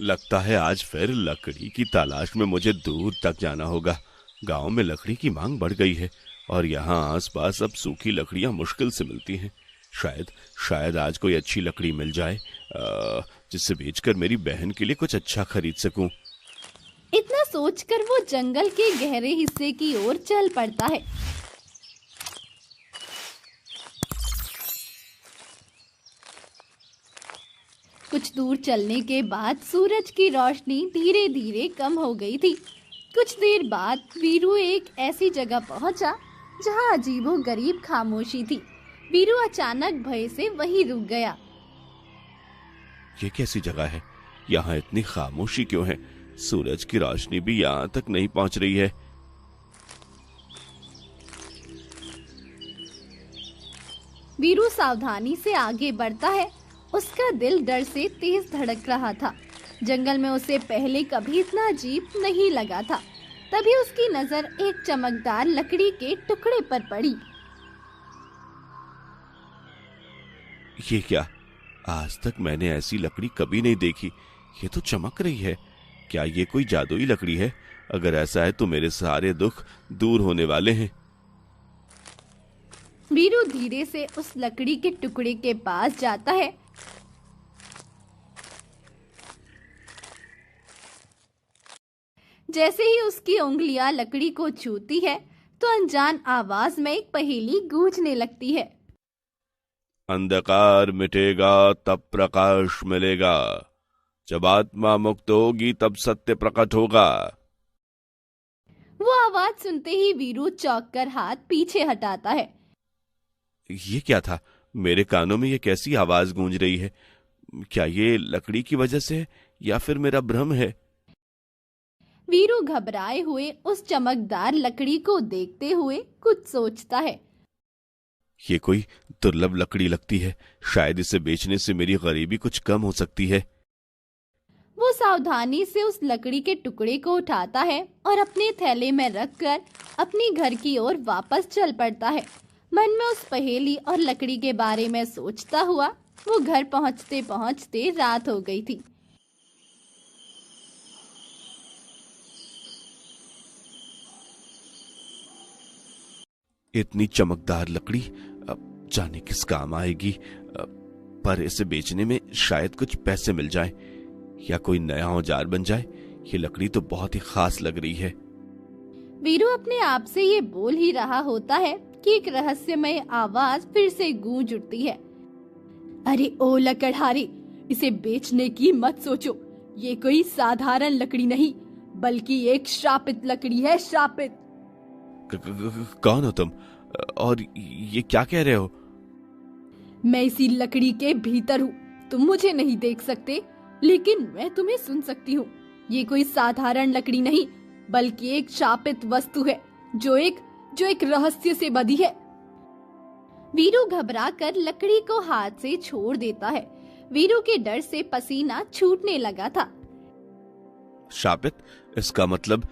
लगता है आज फिर लकड़ी की तलाश में मुझे दूर तक जाना होगा। गांव में लकड़ी की मांग बढ़ गई है और यहाँ आसपास अब सूखी लकड़ियां मुश्किल से मिलती हैं। शायद शायद आज कोई अच्छी लकड़ी मिल जाए, जिससे बेचकर मेरी बहन के लिए कुछ अच्छा खरीद सकूं। इतना सोचकर वो जंगल के गहरे हिस्से की ओर चल पड़ता है। कुछ दूर चलने के बाद सूरज की रोशनी धीरे धीरे कम हो गई थी। कुछ देर बाद वीरू एक ऐसी जगह पहुंचा जहां अजीबोगरीब खामोशी थी। वीरू अचानक भय से वहीं रुक गया। ये कैसी जगह है? यहाँ इतनी खामोशी क्यों है? सूरज की रोशनी भी यहाँ तक नहीं पहुंच रही है। वीरू सावधानी से आगे बढ़ता है। उसका दिल डर से तेज धड़क रहा था। जंगल में उसे पहले कभी इतना अजीब नहीं लगा था। तभी उसकी नजर एक चमकदार लकड़ी के टुकड़े पर पड़ी। ये क्या? आज तक मैंने ऐसी लकड़ी कभी नहीं देखी। ये तो चमक रही है। क्या ये कोई जादुई लकड़ी है? अगर ऐसा है तो मेरे सारे दुख दूर होने वाले हैं। वीरू धीरे से उस लकड़ी के टुकड़े के पास जाता है। जैसे ही उसकी उंगलियां लकड़ी को छूती है तो अनजान आवाज में एक पहेली गूंजने लगती है। अंधकार मिटेगा तब प्रकाश मिलेगा, जब आत्मा मुक्त होगी तब सत्य प्रकट होगा। वो आवाज सुनते ही वीरू चौंक कर हाथ पीछे हटाता है। ये क्या था? मेरे कानों में ये कैसी आवाज गूंज रही है? क्या ये लकड़ी की वजह से है या फिर मेरा भ्रम है? वीरू घबराए हुए उस चमकदार लकड़ी को देखते हुए कुछ सोचता है। ये कोई दुर्लभ लकड़ी लगती है। शायद इसे बेचने से मेरी गरीबी कुछ कम हो सकती है। वो सावधानी से उस लकड़ी के टुकड़े को उठाता है और अपने थैले में रखकर अपने घर की ओर वापस चल पड़ता है। मन में उस पहेली और लकड़ी के बारे में सोचता हुआ वो घर पहुंचते पहुंचते रात हो गई थी। इतनी चमकदार लकड़ी अब जाने किस काम आएगी, पर इसे बेचने में शायद कुछ पैसे मिल जाए या कोई नया औजार बन जाए। ये लकड़ी तो बहुत ही खास लग रही है। वीरू अपने आप से ये बोल ही रहा होता है कि एक रहस्यमय आवाज फिर से गूंज उठती है। अरे ओ लकड़हारे, इसे बेचने की मत सोचो। ये कोई साधारण लकड़ी नहीं बल्कि एक श्रापित लकड़ी है। श्रापित। कौन हो तुम और ये क्या कह रहे हो? मैं इसी लकड़ी के भीतर हूँ। तुम मुझे नहीं देख सकते लेकिन मैं तुम्हें सुन सकती हूँ। ये कोई साधारण लकड़ी नहीं बल्कि एक शापित वस्तु है जो एक रहस्य से बंधी है। वीरू घबराकर लकड़ी को हाथ से छोड़ देता है। वीरू के डर से पसीना छूटने लगा था। शापित? इसका मतलब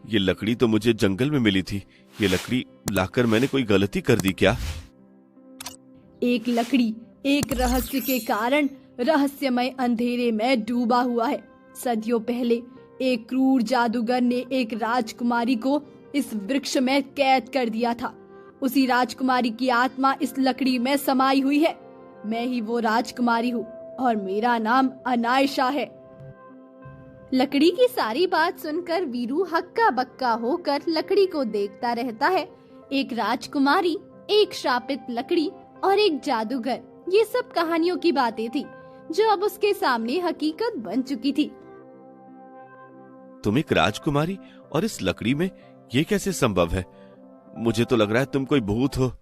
ये लकड़ी तो मुझे जंगल में मिली थी। ये लकड़ी लाकर मैंने कोई गलती कर दी क्या? एक लकड़ी एक रहस्य के कारण रहस्यमय अंधेरे में डूबा हुआ है। सदियों पहले एक क्रूर जादूगर ने एक राजकुमारी को इस वृक्ष में कैद कर दिया था। उसी राजकुमारी की आत्मा इस लकड़ी में समाई हुई है। मैं ही वो राजकुमारी हूँ और मेरा नाम अनायशा है। लकड़ी की सारी बात सुनकर वीरू हक्का बक्का होकर लकड़ी को देखता रहता है। एक राजकुमारी, एक श्रापित लकड़ी और एक जादूगर, ये सब कहानियों की बातें थी जो अब उसके सामने हकीकत बन चुकी थी। तुम एक राजकुमारी और इस लकड़ी में ये कैसे संभव है? मुझे तो लग रहा है तुम कोई भूत हो।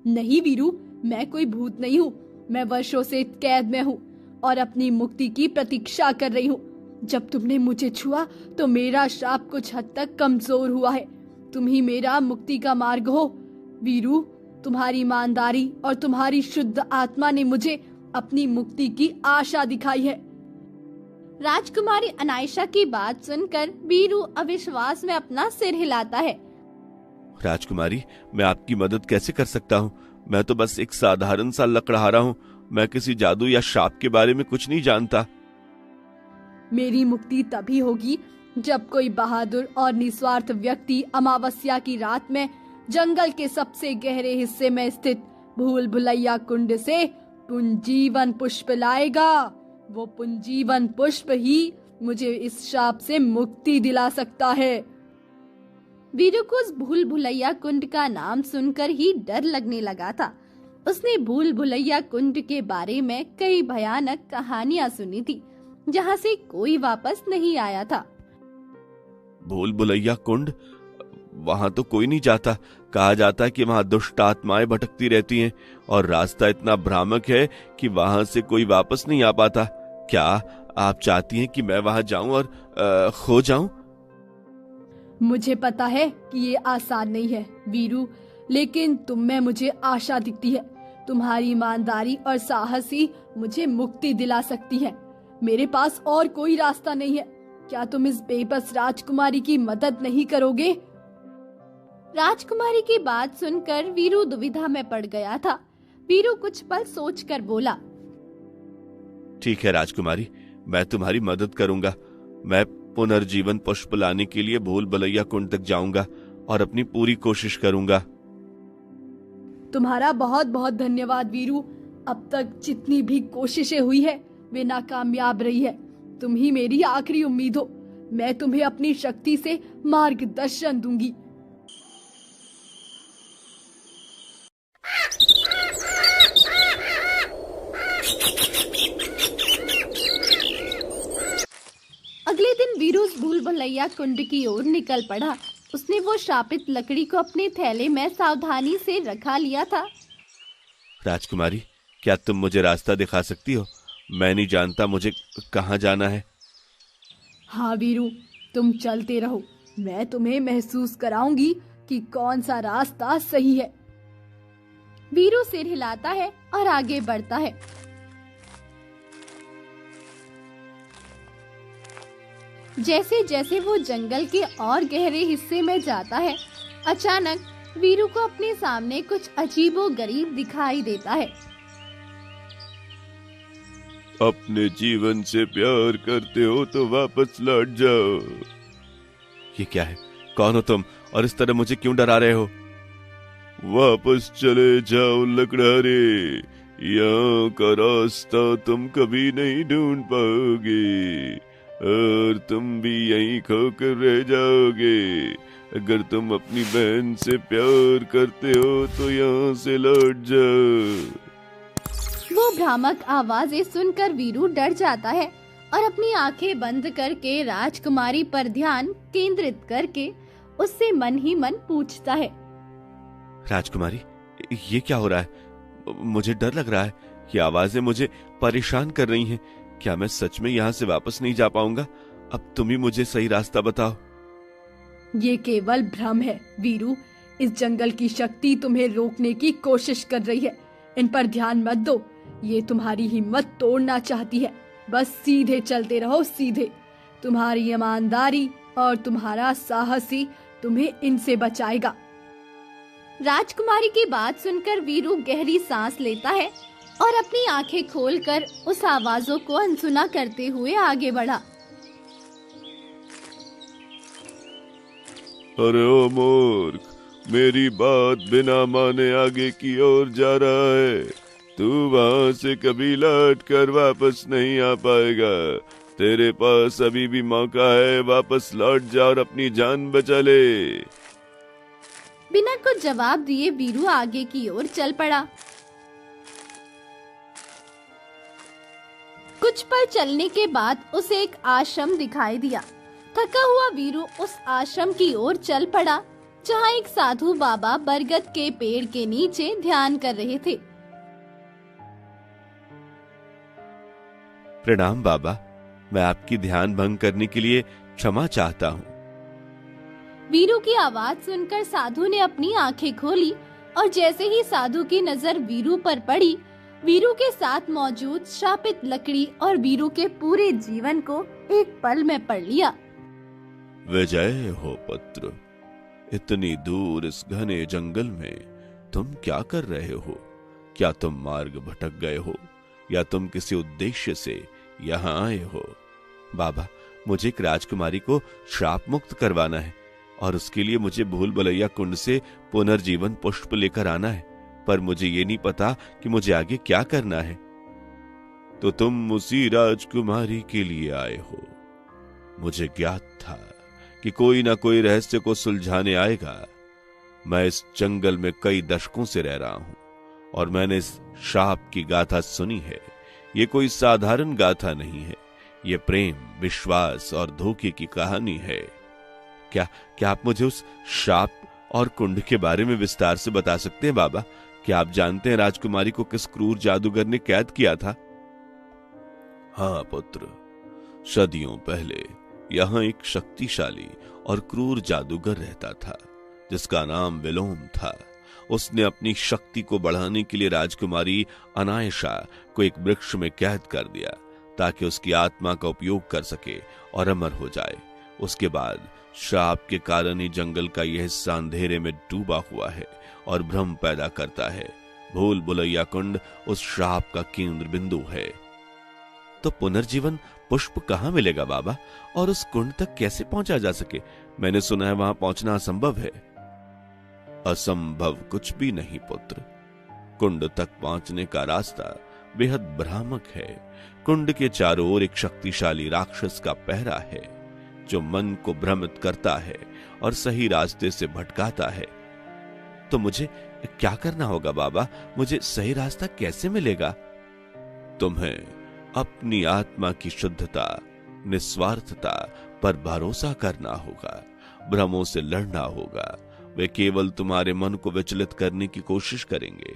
नहीं वीरू, मैं कोई भूत नहीं हूँ। मैं वर्षों से कैद में हूँ और अपनी मुक्ति की प्रतीक्षा कर रही हूँ। जब तुमने मुझे छुआ तो मेरा श्राप कुछ हद तक कमजोर हुआ है। तुम ही मेरा मुक्ति का मार्ग हो। वीरू, तुम्हारी ईमानदारी और तुम्हारी शुद्ध आत्मा ने मुझे अपनी मुक्ति की आशा दिखाई है। राजकुमारी अनायशा की बात सुनकर वीरू अविश्वास में अपना सिर हिलाता है। राजकुमारी, मैं आपकी मदद कैसे कर सकता हूँ? मैं तो बस एक साधारण सा लकड़हारा हूँ। मैं किसी जादू या शाप के बारे में कुछ नहीं जानता। मेरी मुक्ति तभी होगी जब कोई बहादुर और निस्वार्थ व्यक्ति अमावस्या की रात में जंगल के सबसे गहरे हिस्से में स्थित भूल भुलैया कुंड से पुंजीवन पुष्प लाएगा। वो पुंजीवन पुष्प ही मुझे इस शाप से मुक्ति दिला सकता है। वीरू को उस भूल भुलैया कुंड का नाम सुनकर ही डर लगने लगा था। उसने भूल भुलैया कुंड के बारे में कई भयानक कहानियां सुनी थी, जहां से कोई वापस नहीं आया था। भूल भुलैया कुंड? वहां तो कोई नहीं जाता। कहा जाता है कि वहां दुष्ट आत्माएं भटकती रहती हैं और रास्ता इतना भ्रामक है कि वहां से कोई वापस नहीं आ पाता। क्या आप चाहती हैं कि मैं वहां जाऊं और खो जाऊं? मुझे पता है कि ये आसान नहीं है वीरू, लेकिन तुम में मुझे आशा दिखती है। तुम्हारी ईमानदारी और साहस ही मुझे मुक्ति दिला सकती है। मेरे पास और कोई रास्ता नहीं है। क्या तुम इस बेबस राजकुमारी की मदद नहीं करोगे? राजकुमारी की बात सुनकर वीरू दुविधा में पड़ गया था। वीरू कुछ पल सोचकर बोला, ठीक है राजकुमारी, मैं तुम्हारी मदद करूंगा। मैं पुनर्जीवन पुष्प लाने के लिए भूल भुलैया कुंड तक जाऊंगा और अपनी पूरी कोशिश करूंगा। तुम्हारा बहुत बहुत धन्यवाद वीरू। अब तक जितनी भी कोशिशें हुई है वे नाकामयाब रही है। तुम ही मेरी आखिरी उम्मीद हो। मैं तुम्हें अपनी शक्ति से मार्गदर्शन दूंगी। अगले दिन वीरू भूल भुलैया कुंड की ओर निकल पड़ा। उसने वो शापित लकड़ी को अपने थैले में सावधानी से रखा लिया था। राजकुमारी, क्या तुम मुझे रास्ता दिखा सकती हो? मैं नहीं जानता मुझे कहाँ जाना है। हाँ वीरू, तुम चलते रहो। मैं तुम्हें महसूस कराऊंगी कि कौन सा रास्ता सही है। वीरू सिर हिलाता है और आगे बढ़ता है। जैसे जैसे वो जंगल के और गहरे हिस्से में जाता है, अचानक वीरू को अपने सामने कुछ अजीबोगरीब दिखाई देता है। अपने जीवन से प्यार करते हो तो वापस लौट जाओ। ये क्या है? कौन हो तुम और इस तरह मुझे क्यों डरा रहे हो? वापस चले जाओ लकड़हारे, यहाँ का रास्ता तुम कभी नहीं ढूंढ पाओगे और तुम भी यहीं खोकर रह जाओगे। अगर तुम अपनी बहन से प्यार करते हो तो यहाँ से लौट जाओ। वो भ्रामक आवाजें सुनकर वीरू डर जाता है और अपनी आंखें बंद करके राजकुमारी पर ध्यान केंद्रित करके उससे मन ही मन पूछता है, राजकुमारी, ये क्या हो रहा है? मुझे डर लग रहा है। ये आवाजें मुझे परेशान कर रही हैं। क्या मैं सच में यहाँ से वापस नहीं जा पाऊंगा? अब तुम ही मुझे सही रास्ता बताओ। ये केवल भ्रम है वीरू। इस जंगल की शक्ति तुम्हें रोकने की कोशिश कर रही है। इन पर ध्यान मत दो। ये तुम्हारी हिम्मत तोड़ना चाहती है। बस सीधे चलते रहो, सीधे। तुम्हारी ईमानदारी और तुम्हारा साहस ही तुम्हें इनसे बचाएगा। राजकुमारी की बात सुनकर वीरू गहरी सांस लेता है और अपनी आंखें खोलकर उस आवाजों को अनसुना करते हुए आगे बढ़ा। अरे ओ मूर्ख, मेरी बात बिना माने आगे की ओर जा रहा है। तू वहां से कभी लौट कर वापस नहीं आ पाएगा। तेरे पास अभी भी मौका है। वापस लौट जा और अपनी जान बचा ले। बिना कुछ जवाब दिए वीरू आगे की ओर चल पड़ा। कुछ पल चलने के बाद उसे एक आश्रम दिखाई दिया। थका हुआ वीरू उस आश्रम की ओर चल पड़ा, जहाँ एक साधु बाबा बरगद के पेड़ के नीचे ध्यान कर रहे थे। प्रणाम बाबा, मैं आपकी ध्यान भंग करने के लिए क्षमा चाहता हूँ। वीरू की आवाज सुनकर साधु ने अपनी आंखें खोली और जैसे ही साधु की नजर वीरू पर पड़ी, वीरू के साथ मौजूद श्रापित लकड़ी और वीरू के पूरे जीवन को एक पल में पढ़ लिया। विजय हो पुत्र, इतनी दूर इस घने जंगल में तुम क्या कर रहे हो? क्या तुम मार्ग भटक गए हो या तुम किसी उद्देश्य से यहाँ आए हो? बाबा, मुझे एक राजकुमारी को श्राप मुक्त करवाना है और उसके लिए मुझे भूल भुलैया कुंड से पुनर्जीवन पुष्प लेकर आना है, पर मुझे ये नहीं पता कि मुझे आगे क्या करना है। तो तुम उसी राजकुमारी के लिए आए हो। मुझे ज्ञात था कि कोई ना कोई रहस्य को सुलझाने आएगा। मैं इस जंगल में कई दशकों से रह रहा हूं और मैंने इस श्राप की गाथा सुनी है। ये कोई साधारण गाथा नहीं है, ये प्रेम, विश्वास और धोखे की कहानी है। क्या आप मुझे उस श्राप और कुंड के बारे में विस्तार से बता सकते हैं बाबा? क्या आप जानते हैं राजकुमारी को किस क्रूर जादूगर ने कैद किया था? हाँ पुत्र, सदियों पहले यहां एक शक्तिशाली और क्रूर जादूगर रहता था जिसका नाम विलोम था। उसने अपनी शक्ति को बढ़ाने के लिए राजकुमारी अनायशा को एक वृक्ष में कैद कर दिया ताकि उसकी आत्मा का उपयोग कर सके और अमर हो जाए। उसके बाद श्राप के कारण ही जंगल का यह हिस्सा अंधेरे में डूबा हुआ है और भ्रम पैदा करता है। भूल भुलैया कुंड उस श्राप का केंद्र बिंदु है। तो पुनर्जीवन पुष्प कहां मिलेगा बाबा, और उस कुंड तक कैसे पहुंचा जा सके? मैंने सुना है वहां पहुंचना असंभव है। असंभव कुछ भी नहीं पुत्र, कुंड तक पहुंचने का रास्ता बेहद भ्रामक है। कुंड के चारों ओर एक शक्तिशाली राक्षस का पहरा है जो मन को भ्रमित करता है और सही रास्ते से भटकाता है। तो मुझे क्या करना होगा बाबा? मुझे सही रास्ता कैसे मिलेगा? तुम्हें अपनी आत्मा की शुद्धता, निस्वार्थता पर भरोसा करना होगा। भ्रमों से लड़ना होगा। वे केवल तुम्हारे मन को विचलित करने की कोशिश करेंगे,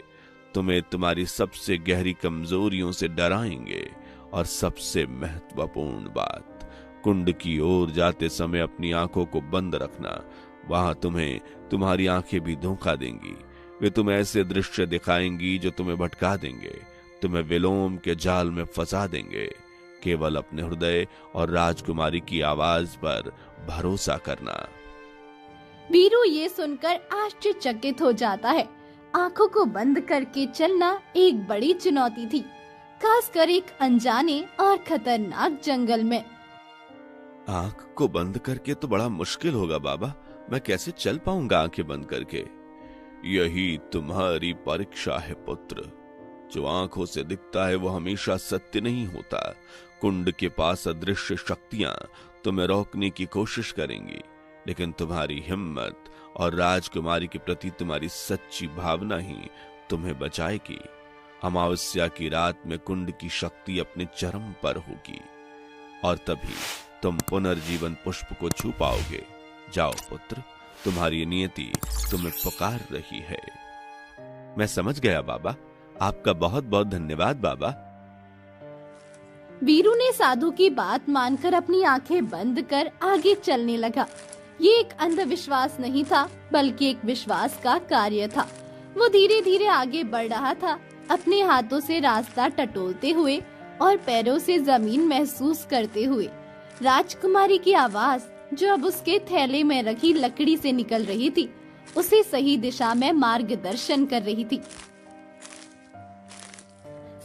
तुम्हें तुम्हारी सबसे गहरी कमजोरियों से डराएंगे। और सबसे महत्वपूर्ण बात, कुंड की ओर जाते समय अपनी आंखों को बंद रखना। वहां तुम्हें तुम्हारी आंखें भी धोखा देंगी। वे तुम्हें ऐसे दृश्य दिखाएंगी जो तुम्हें भटका देंगे, तुम्हें विलोम के जाल में फंसा देंगे। केवल अपने हृदय और राजकुमारी की आवाज पर भरोसा करना। वीरू ये सुनकर आश्चर्यचकित हो जाता है। आंखों को बंद करके चलना एक बड़ी चुनौती थी, खासकर एक अनजाने और खतरनाक जंगल में। आंख को बंद करके तो बड़ा मुश्किल होगा बाबा, मैं कैसे चल पाऊंगा आंखें बंद करके? यही तुम्हारी परीक्षा है पुत्र। जो आंखों से दिखता है वो हमेशा सत्य नहीं होता। कुंड के पास अदृश्य शक्तियां तुम्हें रोकने की कोशिश करेंगी, लेकिन तुम्हारी हिम्मत और राजकुमारी के प्रति तुम्हारी सच्ची भावना ही तुम्हें बचाएगी। अमावस्या की रात में कुंड की शक्ति अपने चरम पर होगी और तभी तुम पुनर्जीवन पुष्प को छू पाओगे। जाओ पुत्र, तुम्हारी नियति तुम्हें पुकार रही है। मैं समझ गया बाबा, आपका बहुत बहुत धन्यवाद बाबा। वीरू ने साधु की बात मानकर अपनी आंखें बंद कर आगे चलने लगा। ये एक अंधविश्वास नहीं था, बल्कि एक विश्वास का कार्य था। वो धीरे धीरे आगे बढ़ रहा था, अपने हाथों से रास्ता टटोलते हुए और पैरों से जमीन महसूस करते हुए। राजकुमारी की आवाज जो अब उसके थैले में रखी लकड़ी से निकल रही थी, उसे सही दिशा में मार्गदर्शन कर रही थी।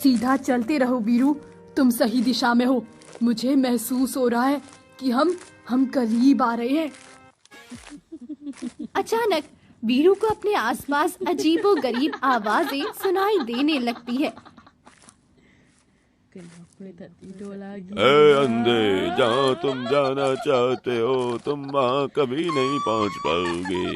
सीधा चलते रहो वीरू, तुम सही दिशा में हो। मुझे महसूस हो रहा है कि हम करीब आ रहे हैं। अचानक वीरू को अपने आसपास अजीबोगरीब आवाजें सुनाई देने लगती है। अंधे, जहाँ तुम जाना चाहते हो तुम वहाँ कभी नहीं पहुँच पाओगे।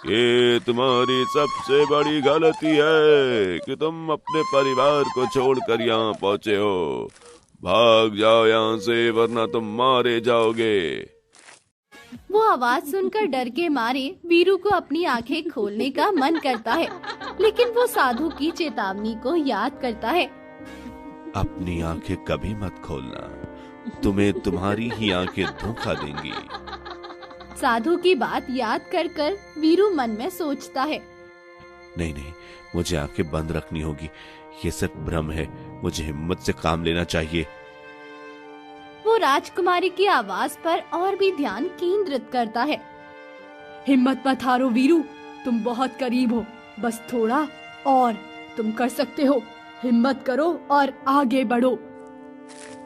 ये तुम्हारी सबसे बड़ी गलती है कि तुम अपने परिवार को छोड़कर यहाँ पहुँचे हो। भाग जाओ यहाँ से, वरना तुम मारे जाओगे। वो आवाज सुनकर डर के मारे वीरू को अपनी आंखें खोलने का मन करता है, लेकिन वो साधु की चेतावनी को याद करता है। अपनी आंखें कभी मत खोलना, तुम्हें तुम्हारी ही आंखें धोखा देंगी। साधु की बात याद कर कर वीरू मन में सोचता है, नहीं नहीं, मुझे आंखें बंद रखनी होगी। ये सिर्फ भ्रम है, मुझे हिम्मत से काम लेना चाहिए। वो राजकुमारी की आवाज पर और भी ध्यान केंद्रित करता है। हिम्मत मत हारो वीरू, तुम बहुत करीब हो। बस थोड़ा और, तुम कर सकते हो। हिम्मत करो और आगे बढ़ो।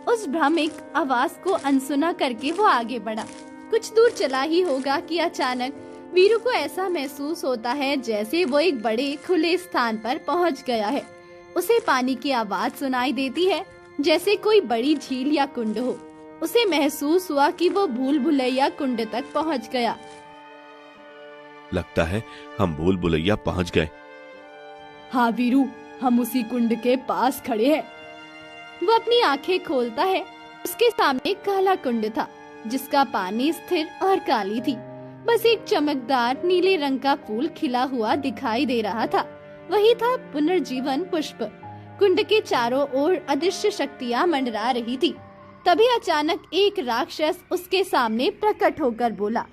उस भ्रामक आवाज को अनसुना करके वो आगे बढ़ा। कुछ दूर चला ही होगा कि अचानक वीरू को ऐसा महसूस होता है जैसे वो एक बड़े खुले स्थान पर पहुंच गया है। उसे पानी की आवाज सुनाई देती है, जैसे कोई बड़ी झील या कुंड हो। उसे महसूस हुआ कि वो भूल भुलैया कुंड तक पहुंच गया। लगता है हम भूल भुलैया पहुंच गए। हाँ वीरू, हम उसी कुंड के पास खड़े हैं। वो अपनी आंखें खोलता है। उसके सामने एक काला कुंड था, जिसका पानी स्थिर और काली थी। बस एक चमकदार नीले रंग का फूल खिला हुआ दिखाई दे रहा था। वही था पुनर्जीवन पुष्प। कुंड के चारों ओर अदृश्य शक्तियां मंडरा रही थी। तभी अचानक एक राक्षस उसके सामने प्रकट होकर बोला,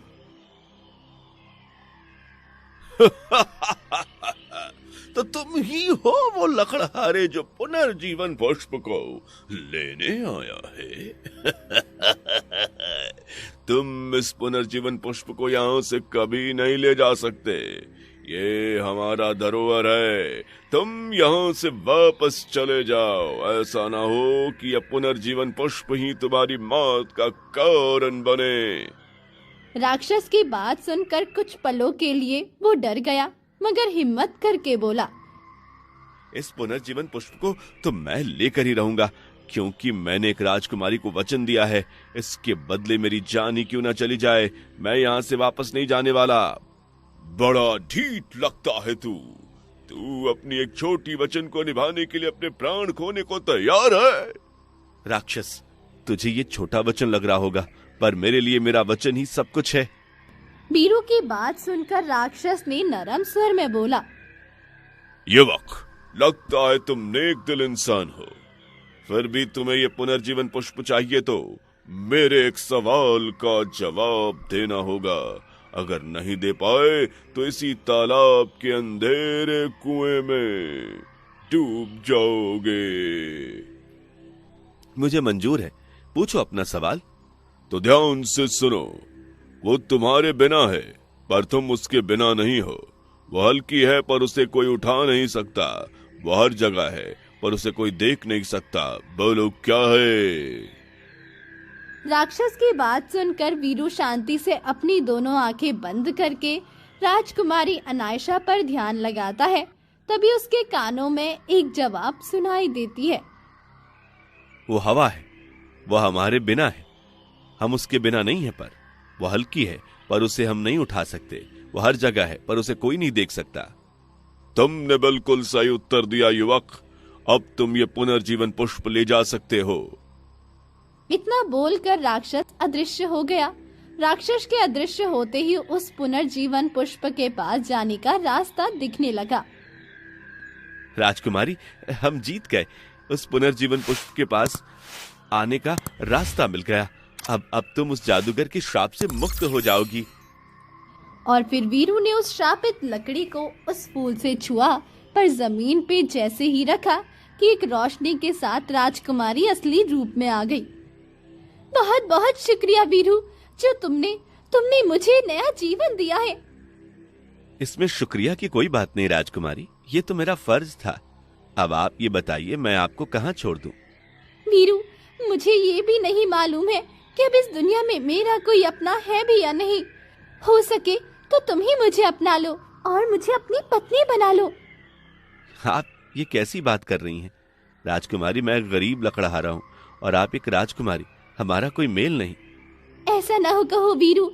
तो तुम ही हो वो लकड़हारे जो पुनर्जीवन पुष्प को लेने आया है। तुम इस पुनर्जीवन पुष्प को यहाँ से कभी नहीं ले जा सकते। ये हमारा धरोहर है। तुम यहाँ से वापस चले जाओ। ऐसा ना हो कि यह पुनर्जीवन पुष्प ही तुम्हारी मौत का कारण बने। राक्षस की बात सुनकर कुछ पलों के लिए वो डर गया, मगर हिम्मत करके बोला, इस पुनर्जीवन पुष्प को तो मैं लेकर ही रहूंगा, क्योंकि मैंने एक राजकुमारी को वचन दिया है। इसके बदले मेरी जान ही क्यों ना चली जाए, मैं यहाँ से वापस नहीं जाने वाला। बड़ा ढीठ लगता है तू अपनी एक छोटी वचन को निभाने के लिए अपने प्राण खोने को तैयार है। राक्षस, तुझे ये छोटा वचन लग रहा होगा, पर मेरे लिए मेरा वचन ही सब कुछ है। वीरू की बात सुनकर राक्षस ने नरम स्वर में बोला, युवक, लगता है तुम नेक दिल इंसान हो। फिर भी तुम्हें ये पुनर्जीवन पुष्प चाहिए तो मेरे एक सवाल का जवाब देना होगा। अगर नहीं दे पाए तो इसी तालाब के अंधेरे कुएं में डूब जाओगे। मुझे मंजूर है, पूछो अपना सवाल। तो ध्यान से सुनो। वो तुम्हारे बिना है, पर तुम उसके बिना नहीं हो। वो हल्की है, पर उसे कोई उठा नहीं सकता। वो हर जगह है, पर उसे कोई देख नहीं सकता। बोलो क्या है? राक्षस की बात सुनकर वीरू शांति से अपनी दोनों आंखें बंद करके राजकुमारी अनायशा पर ध्यान लगाता है। तभी उसके कानों में एक जवाब सुनाई देती है, वो हवा है, वो हमारे बिना है। हम उसके बिना नहीं है, पर वो हल्की है, पर उसे हम नहीं उठा सकते। वो हर जगह है, पर उसे कोई नहीं देख सकता। तुमने बिल्कुल सही उत्तर दिया युवक। अब तुम ये पुनर्जीवन पुष्प ले जा सकते हो। इतना बोलकर राक्षस अदृश्य हो गया। राक्षस के अदृश्य होते ही उस पुनर्जीवन पुष्प के पास जाने का रास्ता दिखने लगा। राजकुमारी, हम जीत गए। उस पुनर्जीवन पुष्प के पास आने का रास्ता मिल गया। अब तुम उस जादूगर के श्राप से मुक्त हो जाओगी। और फिर वीरू ने उस श्रापित लकड़ी को उस फूल से छुआ, पर जमीन पे जैसे ही रखा कि एक रोशनी के साथ राजकुमारी असली रूप में आ गई। बहुत बहुत शुक्रिया वीरू, जो तुमने मुझे नया जीवन दिया है। इसमें शुक्रिया की कोई बात नहीं राजकुमारी, ये तो मेरा फर्ज था। अब आप ये बताइए, मैं आपको कहाँ छोड़ दूं? वीरू, मुझे ये भी नहीं मालूम है कि अब इस दुनिया में मेरा कोई अपना है भी या नहीं। हो सके तो तुम ही मुझे अपना लो और मुझे अपनी पत्नी बना लो। आप ये कैसी बात कर रही हैं? राजकुमारी, मैं गरीब लकड़हारा हूँ और आप एक राजकुमारी। हमारा कोई मेल नहीं। ऐसा न हो कहो वीरू,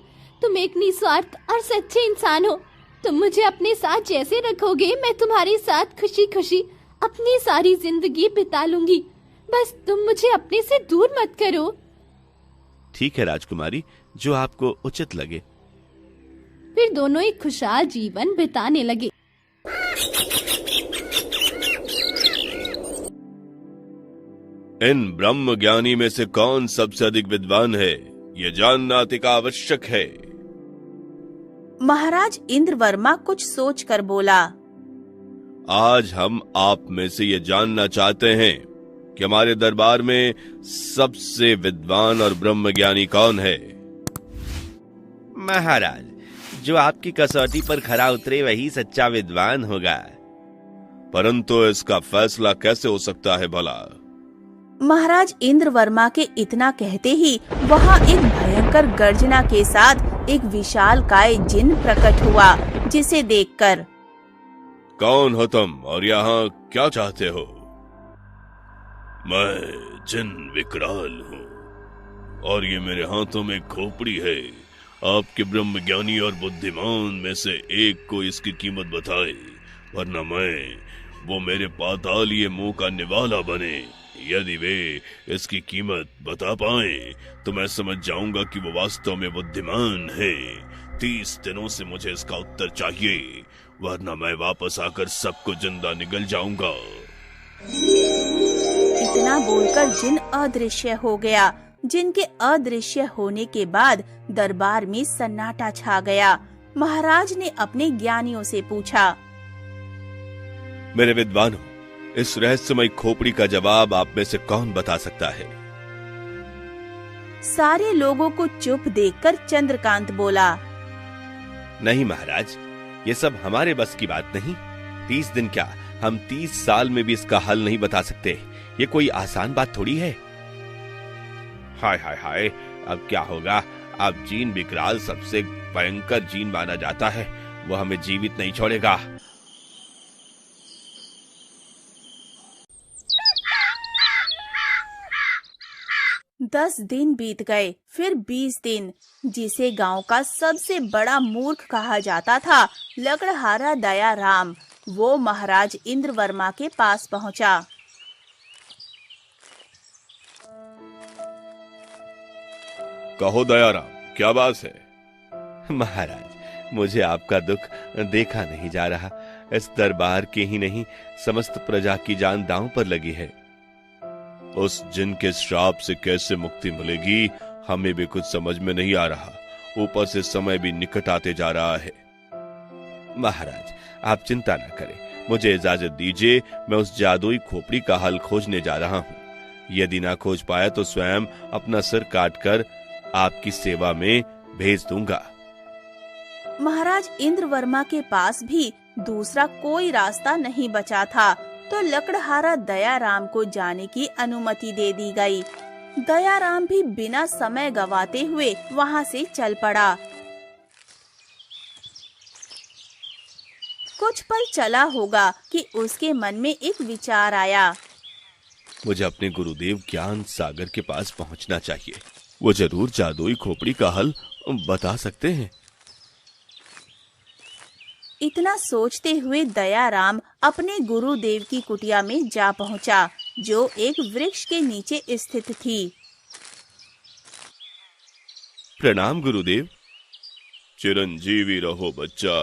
तुम एक निस्वार्थ और सच्चे इंसान हो। तुम मुझे अपने साथ जैसे रखोगे, मैं तुम्हारे साथ खुशी खुशी अपनी सारी जिंदगी बिता लूंगी। बस तुम मुझे अपने से दूर मत करो। ठीक है राजकुमारी, जो आपको उचित लगे। फिर दोनों एक खुशहाल जीवन बिताने लगे। इन ब्रह्म ज्ञानी में से कौन सबसे अधिक विद्वान है, ये जानना अति आवश्यक है। महाराज इंद्रवर्मा कुछ सोचकर बोला, आज हम आप में से ये जानना चाहते हैं कि हमारे दरबार में सबसे विद्वान और ब्रह्म ज्ञानी कौन है। महाराज, जो आपकी कसौटी पर खरा उतरे वही सच्चा विद्वान होगा। परंतु इसका फैसला कैसे हो सकता है भला? महाराज इंद्रवर्मा के इतना कहते ही वहाँ एक भयंकर गर्जना के साथ एक विशालकाय जिन प्रकट हुआ, जिसे देखकर कौन हो तुम और यहाँ क्या चाहते हो? मैं जिन विकराल हूँ और ये मेरे हाथों में खोपड़ी है। आपके ब्रह्म ज्ञानी और बुद्धिमान में से एक को इसकी कीमत बताए, वरना वो मेरे पातालीय मुंह का निवाला बने। यदि वे इसकी कीमत बता पाए तो मैं समझ जाऊंगा कि वो वास्तव में बुद्धिमान है। 30 दिनों से मुझे इसका उत्तर चाहिए, वरना मैं वापस आकर सबको जिंदा निगल जाऊंगा। इतना बोलकर जिन अदृश्य हो गया। जिन के अदृश्य होने के बाद दरबार में सन्नाटा छा गया। महाराज ने अपने ज्ञानियों से पूछा, मेरे विद्वानों, इस रहस्यमय खोपड़ी का जवाब आप में से कौन बता सकता है? सारे लोगों को चुप देखकर चंद्रकांत बोला, नहीं महाराज, ये सब हमारे बस की बात नहीं। 30 दिन क्या, हम 30 साल में भी इसका हल नहीं बता सकते। ये कोई आसान बात थोड़ी है। हाय हाय हाय, अब क्या होगा? अब जीन विकराल सबसे भयंकर जीन माना जाता है, वो हमें जीवित नहीं छोड़ेगा। दस दिन बीत गए, फिर 20 दिन। जिसे गांव का सबसे बड़ा मूर्ख कहा जाता था, लकड़हारा दयाराम, वो महाराज इंद्रवर्मा के पास पहुंचा। कहो दयाराम, क्या बात है? महाराज, मुझे आपका दुख देखा नहीं जा रहा। इस दरबार के ही नहीं, समस्त प्रजा की जान दांव पर लगी है। उस जिन के श्राप से कैसे मुक्ति मिलेगी, हमें भी कुछ समझ में नहीं आ रहा। ऊपर से समय भी निकट आते जा रहा है। महाराज, आप चिंता न करें, मुझे इजाजत दीजिए। मैं उस जादुई खोपड़ी का हल खोजने जा रहा हूँ। यदि ना खोज पाया तो स्वयं अपना सिर काटकर आपकी सेवा में भेज दूंगा। महाराज इंद्रवर्मा के पास भी दूसरा कोई रास्ता नहीं बचा था, तो लकड़हारा दयाराम को जाने की अनुमति दे दी गई। दयाराम भी बिना समय गवाते हुए वहां से चल पड़ा। कुछ पल चला होगा कि उसके मन में एक विचार आया। मुझे अपने गुरुदेव ज्ञान सागर के पास पहुंचना चाहिए। वो जरूर जादुई खोपड़ी का हल बता सकते हैं। इतना सोचते हुए दयाराम अपने गुरुदेव की कुटिया में जा पहुंचा, जो एक वृक्ष के नीचे स्थित थी। प्रणाम गुरुदेव। चिरंजीवी रहो बच्चा।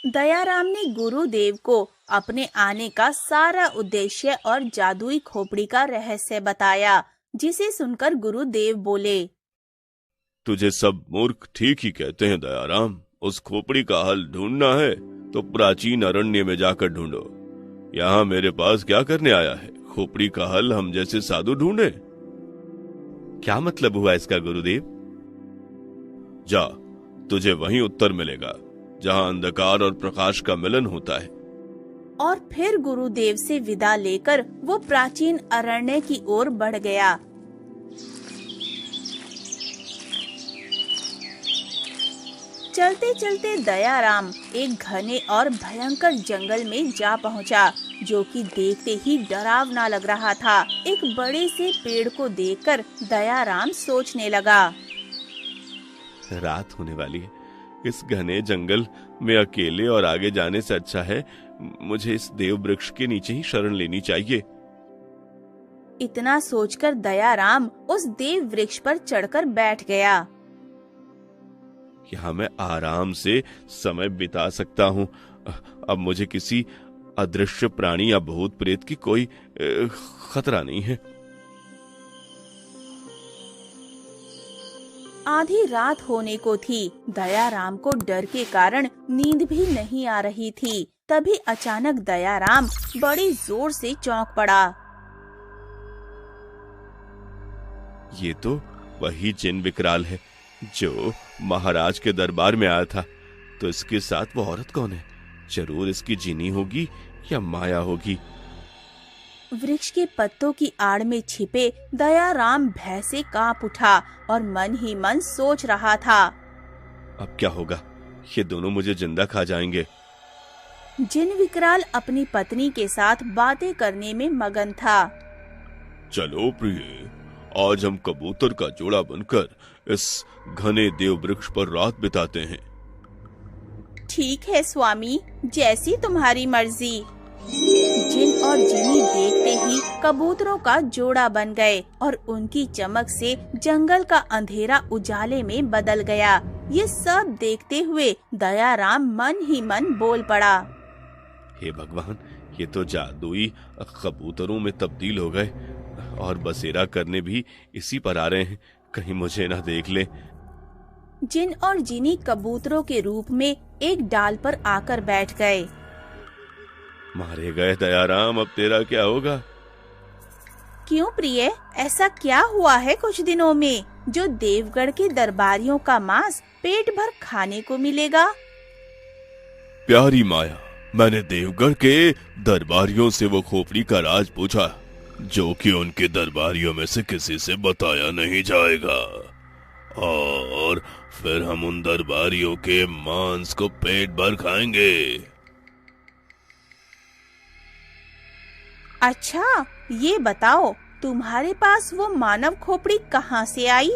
दयाराम ने गुरुदेव को अपने आने का सारा उद्देश्य और जादुई खोपड़ी का रहस्य बताया, जिसे सुनकर गुरुदेव बोले, तुझे सब मूर्ख ठीक ही कहते हैं दयाराम। उस खोपड़ी का हल ढूंढना है तो प्राचीन अरण्य में जाकर ढूंढो। यहाँ मेरे पास क्या करने आया है? खोपड़ी का हल हम जैसे साधु ढूंढे? क्या मतलब हुआ इसका गुरुदेव? जा, तुझे वहीं उत्तर मिलेगा जहाँ अंधकार और प्रकाश का मिलन होता है। और फिर गुरुदेव से विदा लेकर वो प्राचीन अरण्य की ओर बढ़ गया। चलते चलते दयाराम एक घने और भयंकर जंगल में जा पहुंचा, जो कि देखते ही डरावना लग रहा था। एक बड़े से पेड़ को देखकर दयाराम सोचने लगा, रात होने वाली है। इस घने जंगल में अकेले और आगे जाने से अच्छा है मुझे इस देव वृक्ष के नीचे ही शरण लेनी चाहिए। इतना सोचकर दयाराम उस देव वृक्ष पर चढ़कर बैठ गया। यहाँ मैं आराम से समय बिता सकता हूँ। अब मुझे किसी अदृश्य प्राणी या भूत प्रेत की कोई खतरा नहीं है। आधी रात होने को थी। दयाराम को डर के कारण नींद भी नहीं आ रही थी। तभी अचानक दयाराम बड़ी जोर से चौंक पड़ा। ये तो वही जिन विकराल है जो महाराज के दरबार में आया था। तो इसके साथ वो औरत कौन है? जरूर इसकी जीनी होगी या माया होगी। वृक्ष के पत्तों की आड़ में छिपे दयाराम भय से कांप उठा और मन ही मन सोच रहा था, अब क्या होगा? ये दोनों मुझे जिंदा खा जाएंगे। जिन विकराल अपनी पत्नी के साथ बातें करने में मगन था। चलो प्रिय, आज हम कबूतर का जोड़ा बनकर इस घने देव वृक्ष पर रात बिताते हैं। ठीक है स्वामी, जैसी तुम्हारी मर्जी। जिन और जिनी देखते ही कबूतरों का जोड़ा बन गए और उनकी चमक से जंगल का अंधेरा उजाले में बदल गया। ये सब देखते हुए दयाराम मन ही मन बोल पड़ा, हे भगवान, ये तो जादुई कबूतरों में तब्दील हो गए और बसेरा करने भी इसी पर आ रहे हैं, कहीं मुझे ना देख ले। जिन और जिनी कबूतरों के रूप में एक डाल पर आकर बैठ गए। मारे गए दयाराम, अब तेरा क्या होगा? क्यों प्रिय, ऐसा क्या हुआ है कुछ दिनों में जो देवगढ़ के दरबारियों का मांस पेट भर खाने को मिलेगा? प्यारी माया, मैंने देवगढ़ के दरबारियों से वो खोपड़ी का राज पूछा, जो कि उनके दरबारियों में से किसी से बताया नहीं जाएगा, और फिर हम उन दरबारियों के मांस को पेट भर खाएंगे। अच्छा, ये बताओ, तुम्हारे पास वो मानव खोपड़ी कहाँ से आई?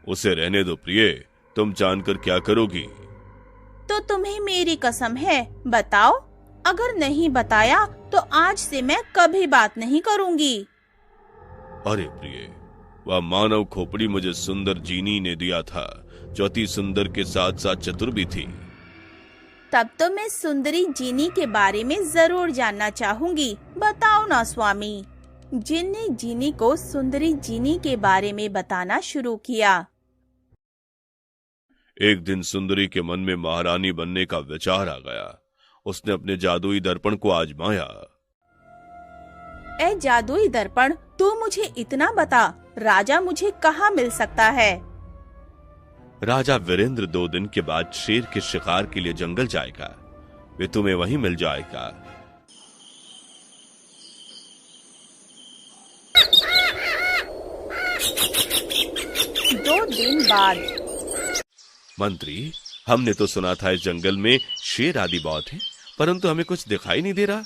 उसे रहने दो प्रिय, तुम जानकर क्या करोगी? तो तुम्हें मेरी कसम है, बताओ। अगर नहीं बताया तो आज से मैं कभी बात नहीं करूंगी। अरे प्रिय, वह मानव खोपड़ी मुझे सुंदर जीनी ने दिया था, जो अति सुंदर के साथ साथ चतुर भी थी। तब तो मैं सुंदरी जीनी के बारे में जरूर जानना चाहूंगी, बताओ ना स्वामी। जिन ने जीनी को सुंदरी जीनी के बारे में बताना शुरू किया। एक दिन सुंदरी के मन में महारानी बनने का विचार आ गया। उसने अपने जादुई दर्पण को आजमाया। ए जादुई दर्पण, तू मुझे इतना बता, राजा मुझे कहाँ मिल सकता है? राजा वीरेंद्र 2 दिन के बाद शेर के शिकार के लिए जंगल जाएगा, वे तुम्हें वहीं मिल जाएगा। 2 दिन बाद। मंत्री, हमने तो सुना था इस जंगल में शेर आदि बहुत हैं, परंतु हमें कुछ दिखाई नहीं दे रहा।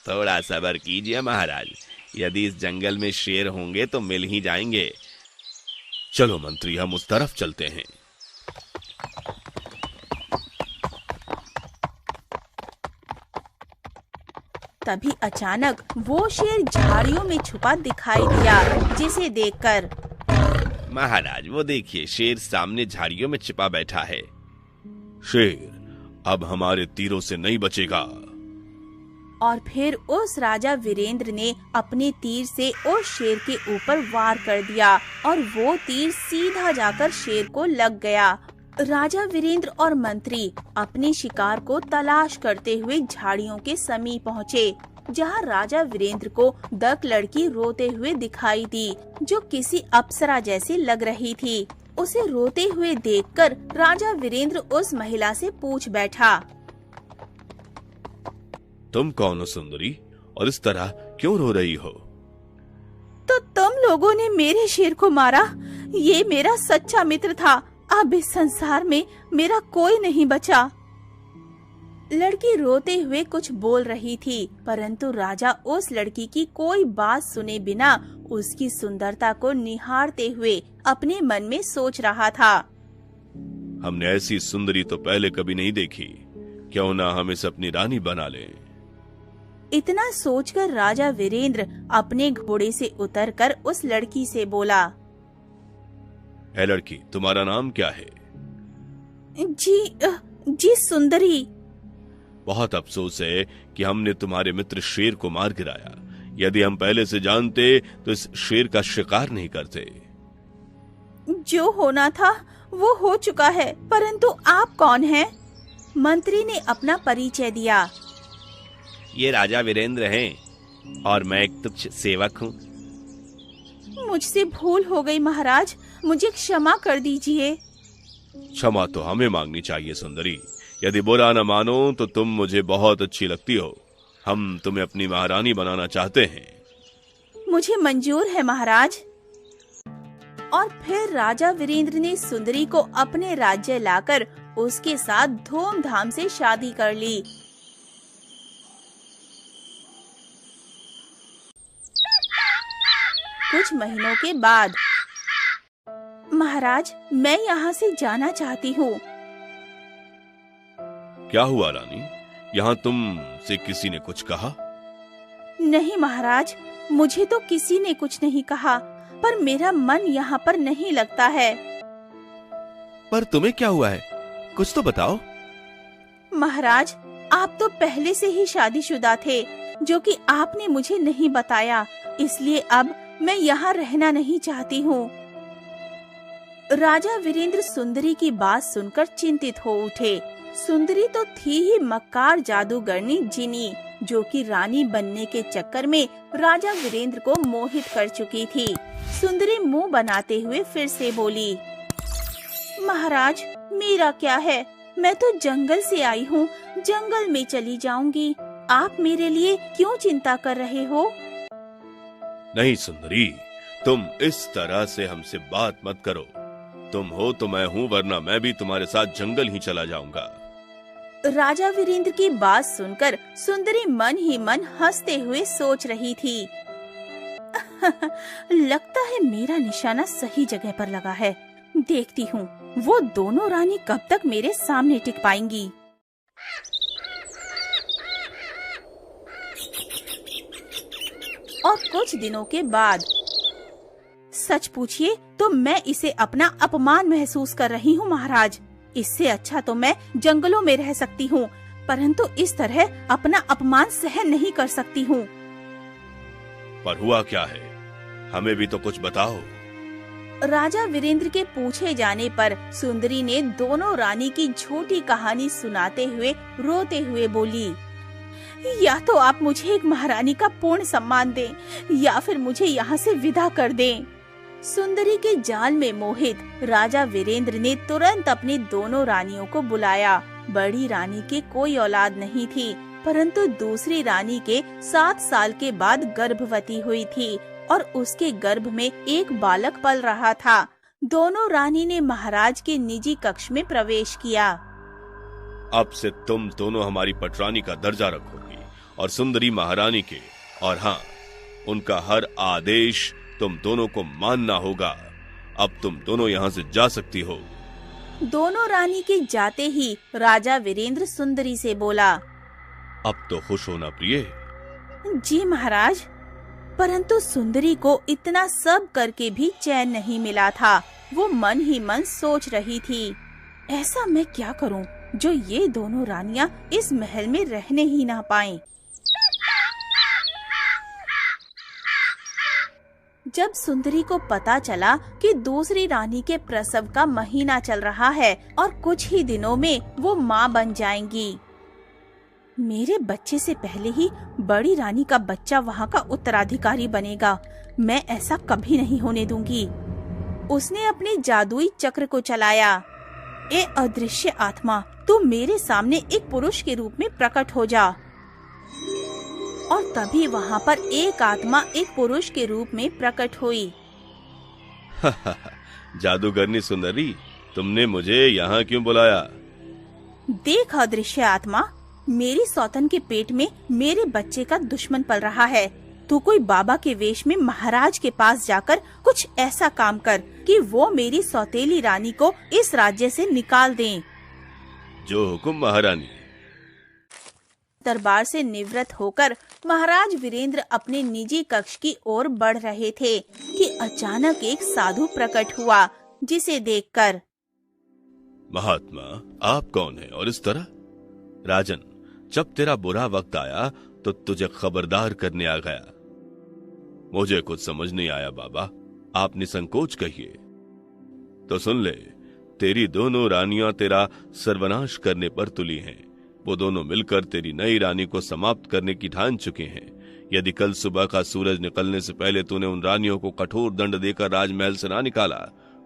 थोड़ा सब्र कीजिए महाराज, यदि इस जंगल में शेर होंगे तो मिल ही जाएंगे। चलो मंत्री, हम उस तरफ चलते हैं। तभी अचानक वो शेर झाड़ियों में छुपा दिखाई दिया, जिसे देखकर महाराज, वो देखिए, शेर सामने झाड़ियों में छिपा बैठा है। शेर अब हमारे तीरों से नहीं बचेगा। और फिर उस राजा वीरेंद्र ने अपने तीर से उस शेर के ऊपर वार कर दिया और वो तीर सीधा जाकर शेर को लग गया। राजा वीरेंद्र और मंत्री अपने शिकार को तलाश करते हुए झाड़ियों के समीप पहुँचे, जहाँ राजा वीरेंद्र को दक लड़की रोते हुए दिखाई दी, जो किसी अप्सरा जैसी लग रही थी। उसे रोते हुए देखकर राजा वीरेंद्र उस महिला से पूछ बैठा, तुम कौन हो सुंदरी, और इस तरह क्यों रो रही हो? तो तुम लोगों ने मेरे शेर को मारा, ये मेरा सच्चा मित्र था, अब इस संसार में मेरा कोई नहीं बचा। लड़की रोते हुए कुछ बोल रही थी, परंतु राजा उस लड़की की कोई बात सुने बिना उसकी सुंदरता को निहारते हुए अपने मन में सोच रहा था, हमने ऐसी सुंदरी तो पहले कभी नहीं देखी, क्यों ना हम इसे अपनी रानी बना लें। इतना सोचकर राजा वीरेंद्र अपने घोड़े से उतरकर उस लड़की से बोला, है लड़की, तुम्हारा नाम क्या है? जी सुंदरी। बहुत अफसोस है कि हमने तुम्हारे मित्र शेर को मार गिराया। यदि हम पहले से जानते तो इस शेर का शिकार नहीं करते। जो होना था वो हो चुका है, परंतु आप कौन हैं? मंत्री ने अपना परिचय दिया। ये राजा वीरेंद्र हैं और मैं एक तुच्छ सेवक हूँ। मुझसे भूल हो गई महाराज, मुझे क्षमा कर दीजिए। क्षमा तो हमें मांगनी चाहिए सुंदरी। यदि बुरा न मानो तो तुम मुझे बहुत अच्छी लगती हो। हम तुम्हें अपनी महारानी बनाना चाहते हैं। मुझे मंजूर है महाराज। और फिर राजा वीरेंद्र ने सुंदरी को अपने राज्य लाकर उसके साथ धूमधाम से शादी कर ली। कुछ महीनों के बाद, महाराज मैं यहाँ से जाना चाहती हूँ। क्या हुआ रानी, यहाँ तुम से किसी ने कुछ कहा? नहीं महाराज, मुझे तो किसी ने कुछ नहीं कहा, पर मेरा मन यहाँ पर नहीं लगता है। पर तुम्हें क्या हुआ है, कुछ तो बताओ। महाराज आप तो पहले से ही शादीशुदा थे, जो कि आपने मुझे नहीं बताया, इसलिए अब मैं यहाँ रहना नहीं चाहती हूँ। राजा वीरेंद्र सुंदरी की बात सुनकर चिंतित हो उठे। सुंदरी तो थी ही मक्कार जादूगरनी जिनी, जो कि रानी बनने के चक्कर में राजा वीरेंद्र को मोहित कर चुकी थी। सुंदरी मुंह बनाते हुए फिर से बोली, महाराज मेरा क्या है, मैं तो जंगल से आई हूँ, जंगल में चली जाऊंगी। आप मेरे लिए क्यों चिंता कर रहे हो? नहीं सुंदरी, तुम इस तरह से हमसे बात मत करो। तुम हो तो मैं हूँ, वरना मैं भी तुम्हारे साथ जंगल ही चला जाऊंगा। राजा वीरेंद्र की बात सुनकर सुंदरी मन ही मन हंसते हुए सोच रही थी, लगता है मेरा निशाना सही जगह पर लगा है। देखती हूँ वो दोनों रानी कब तक मेरे सामने टिक पाएंगी। और कुछ दिनों के बाद, सच पूछिए तो मैं इसे अपना अपमान महसूस कर रही हूँ महाराज। इससे अच्छा तो मैं जंगलों में रह सकती हूँ, परंतु इस तरह अपना अपमान सहन नहीं कर सकती हूँ। पर हुआ क्या है, हमें भी तो कुछ बताओ। राजा वीरेंद्र के पूछे जाने पर सुंदरी ने दोनों रानी की झूठी कहानी सुनाते हुए रोते हुए बोली, या तो आप मुझे एक महारानी का पूर्ण सम्मान दें, या फिर मुझे यहाँ से विदा कर दें। सुंदरी के जाल में मोहित राजा वीरेंद्र ने तुरंत अपनी दोनों रानियों को बुलाया। बड़ी रानी के कोई औलाद नहीं थी, परंतु दूसरी रानी के 7 साल के बाद गर्भवती हुई थी और उसके गर्भ में एक बालक पल रहा था। दोनों रानी ने महाराज के निजी कक्ष में प्रवेश किया। अब से तुम दोनों हमारी पटरानी का दर्जा रखोगी और सुंदरी महारानी के, और हाँ, उनका हर आदेश तुम दोनों को मानना होगा। अब तुम दोनों यहाँ से जा सकती हो। दोनों रानी के जाते ही राजा वीरेंद्र सुंदरी से बोला, अब तो खुश होना प्रिय। जी महाराज। परंतु सुंदरी को इतना सब करके भी चैन नहीं मिला था। वो मन ही मन सोच रही थी, ऐसा मैं क्या करूं जो ये दोनों रानियां इस महल में रहने ही ना पाएं। जब सुंदरी को पता चला कि दूसरी रानी के प्रसव का महीना चल रहा है और कुछ ही दिनों में वो माँ बन जाएंगी, मेरे बच्चे से पहले ही बड़ी रानी का बच्चा वहाँ का उत्तराधिकारी बनेगा, मैं ऐसा कभी नहीं होने दूंगी। उसने अपने जादुई चक्र को चलाया। ए अदृश्य आत्मा, तू मेरे सामने एक पुरुष के रूप में प्रकट हो जा। और तभी वहाँ पर एक आत्मा एक पुरुष के रूप में प्रकट हुई। जादूगरनी सुंदरी, तुमने मुझे यहाँ क्यों बुलाया? देख अदृश्य आत्मा, मेरी सौतन के पेट में मेरे बच्चे का दुश्मन पल रहा है। तू कोई बाबा के वेश में महाराज के पास जाकर कुछ ऐसा काम कर कि वो मेरी सौतेली रानी को इस राज्य से निकाल दें। जो हुकुम महारानी। दरबार से निवृत्त होकर महाराज वीरेंद्र अपने निजी कक्ष की ओर बढ़ रहे थे कि अचानक एक साधु प्रकट हुआ, जिसे देखकर, महात्मा, आप कौन है और इस तरह? राजन, जब तेरा बुरा वक्त आया तो तुझे खबरदार करने आ गया। मुझे कुछ समझ नहीं आया बाबा, आप निसंकोच कहिए। तो सुन ले, तेरी दोनों रानियां तेरा सर्वनाश करने पर तुली हैं। वो दोनों मिलकर तेरी नई रानी को समाप्त करने की ठान चुके हैं। यदि कल सुबह का सूरज निकलने से पहले तूने उन रानियों को कठोर दंड देकर राजमहल से ना निकाला,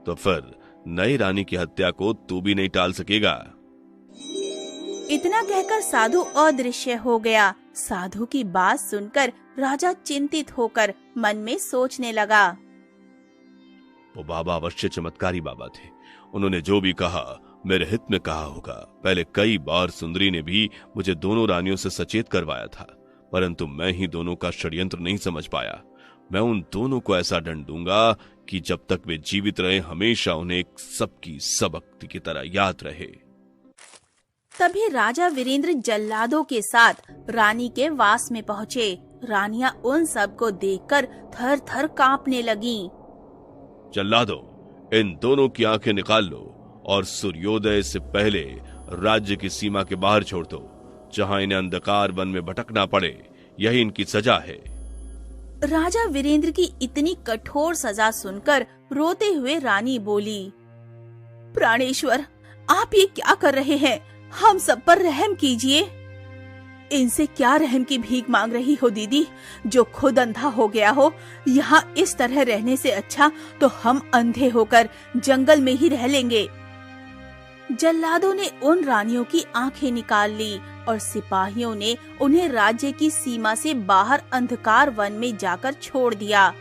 तो फिर नई रानी की हत्या को तू भी नहीं टाल सकेगा। इतना कहकर साधु अदृश्य हो गया। साधु की बात सुनकर राजा चिंतित होकर मन में सोचने लगा। वो बाबा अवश्य चमत्कारी बाबा थे। उन्होंने जो भी कहा मेरे हित में कहा होगा। पहले कई बार सुंदरी ने भी मुझे दोनों रानियों से सचेत करवाया था, परंतु मैं ही दोनों का षड्यंत्र नहीं समझ पाया। मैं उन दोनों को ऐसा दंड दूंगा कि जब तक वे जीवित रहे हमेशा उन्हें एक सबकी सबक की तरह याद रहे। तभी राजा वीरेंद्र जल्लादों के साथ रानी के वास में पहुँचे। रानियां उन सब को देखकर थर थर कांपने लगीं। जल्लादो, इन दोनों की आंखें निकाल लो और सूर्योदय से पहले राज्य की सीमा के बाहर छोड़ दो, जहां इन्हें अंधकार वन में भटकना पड़े। यही इनकी सजा है। राजा वीरेंद्र की इतनी कठोर सजा सुनकर रोते हुए रानी बोली, प्राणेश्वर, आप ये क्या कर रहे हैं? हम सब पर रहम कीजिए। इनसे क्या रहम की भीख मांग रही हो दीदी, जो खुद अंधा हो गया हो। यहाँ इस तरह रहने से अच्छा तो हम अंधे होकर जंगल में ही रह लेंगे। जल्लादों ने उन रानियों की आंखें निकाल ली और सिपाहियों ने उन्हें राज्य की सीमा से बाहर अंधकार वन में जाकर छोड़ दिया।